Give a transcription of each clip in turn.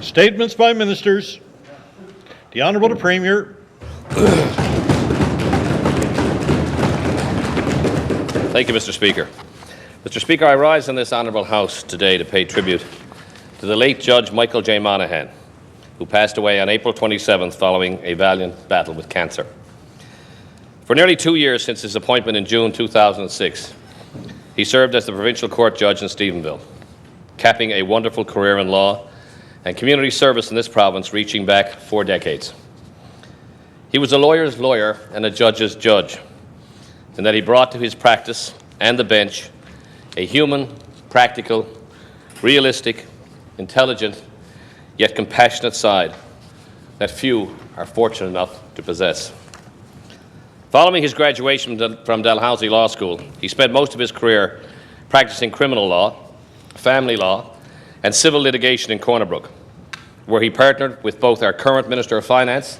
Statements by ministers. The Honourable the Premier. Thank you, Mr. Speaker. Mr. Speaker, I rise in this honourable House today to pay tribute to the late Judge Michael J. Monaghan, who passed away on April 27th following a valiant battle with cancer. For nearly 2 years since his appointment in June 2006, he served as the Provincial Court Judge in Stephenville, capping a wonderful career in law and community service in this province reaching back 4 decades. He was a lawyer's lawyer and a judge's judge, in that he brought to his practice and the bench a human, practical, realistic, intelligent, yet compassionate side that few are fortunate enough to possess. Following his graduation from Dalhousie Law School, he spent most of his career practicing criminal law, family law, and civil litigation in Corner Brook, where he partnered with both our current Minister of Finance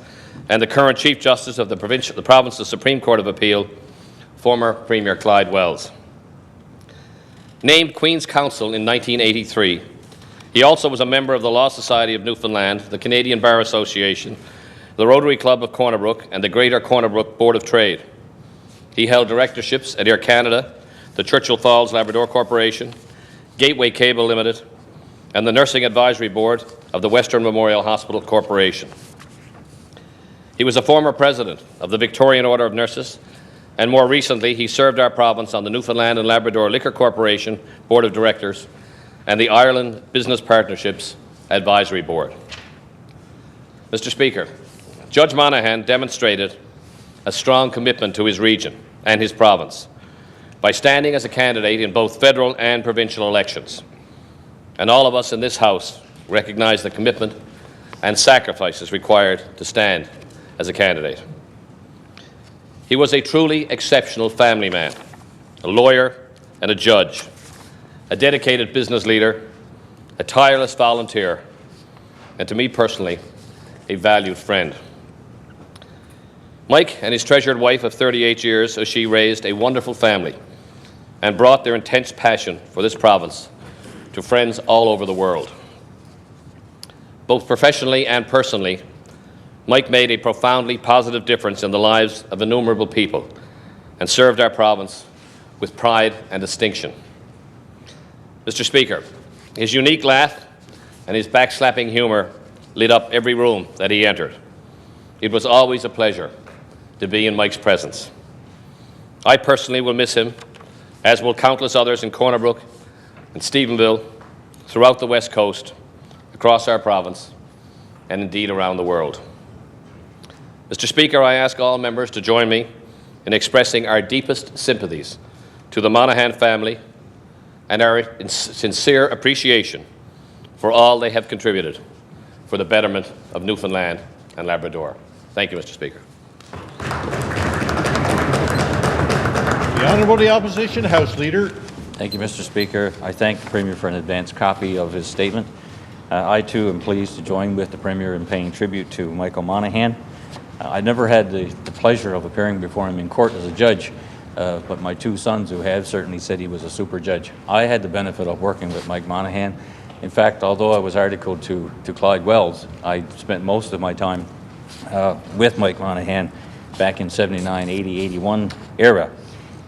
and the current Chief Justice of the Provincial Supreme Court of Appeal, former Premier Clyde Wells. Named Queen's Counsel in 1983, he also was a member of the Law Society of Newfoundland, the Canadian Bar Association, the Rotary Club of Corner Brook, and the Greater Corner Brook Board of Trade. He held directorships at Air Canada, the Churchill Falls Labrador Corporation, Gateway Cable Limited, and the Nursing Advisory Board of the Western Memorial Hospital Corporation. He was a former president of the Victorian Order of Nurses, and more recently he served our province on the Newfoundland and Labrador Liquor Corporation Board of Directors and the Ireland Business Partnerships Advisory Board. Mr. Speaker, Judge Monaghan demonstrated a strong commitment to his region and his province by standing as a candidate in both federal and provincial elections. And all of us in this House recognize the commitment and sacrifices required to stand as a candidate. He was a truly exceptional family man, a lawyer and a judge, a dedicated business leader, a tireless volunteer, and to me personally, a valued friend. Mike and his treasured wife of 38 years, as she raised a wonderful family and brought their intense passion for this province to friends all over the world. Both professionally and personally, Mike made a profoundly positive difference in the lives of innumerable people and served our province with pride and distinction. Mr. Speaker, his unique laugh and his backslapping humour lit up every room that he entered. It was always a pleasure to be in Mike's presence. I personally will miss him, as will countless others in Corner Brook and Stephenville, throughout the West Coast, across our province, and indeed around the world. Mr. Speaker, I ask all members to join me in expressing our deepest sympathies to the Monaghan family and our sincere appreciation for all they have contributed for the betterment of Newfoundland and Labrador. Thank you, Mr. Speaker. The Honourable the Opposition House Leader. Thank you, Mr. Speaker. I thank the Premier for an advance copy of his statement. I too am pleased to join with the Premier in paying tribute to Michael Monaghan. I never had the pleasure of appearing before him in court as a judge, but my 2 sons who have certainly said he was a super judge. I had the benefit of working with Mike Monaghan. In fact, although I was articled to Clyde Wells, I spent most of my time with Mike Monaghan back in 79, 80, 81 era.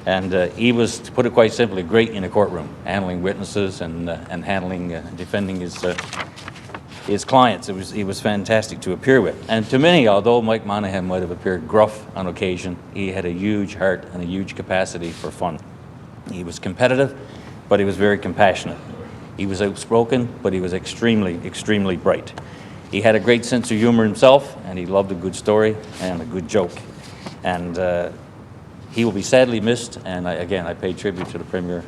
And he was, to put it quite simply, great in a courtroom, handling witnesses and handling, defending his clients. He was fantastic to appear with. And to many, although Mike Monaghan might have appeared gruff on occasion, he had a huge heart and a huge capacity for fun. He was competitive, but he was very compassionate. He was outspoken, but he was extremely, extremely bright. He had a great sense of humor himself, and he loved a good story and a good joke. And he will be sadly missed, and I pay tribute to the Premier.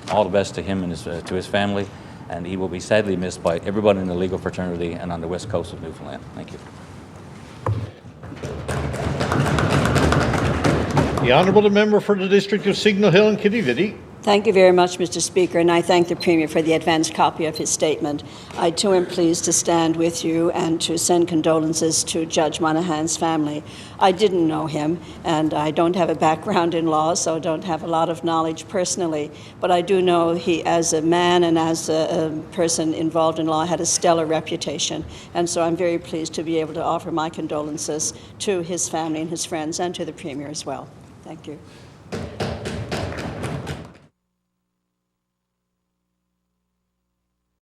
All the best to him and to his family, and he will be sadly missed by everybody in the legal fraternity and on the west coast of Newfoundland. Thank you. The Honourable the Member for the District of Signal Hill and Kitty Vitty. Thank you very much, Mr. Speaker, and I thank the Premier for the advance copy of his statement. I too am pleased to stand with you and to send condolences to Judge Monaghan's family. I didn't know him, and I don't have a background in law, so I don't have a lot of knowledge personally, but I do know he, as a man and as a person involved in law, had a stellar reputation, and so I'm very pleased to be able to offer my condolences to his family and his friends and to the Premier as well. Thank you.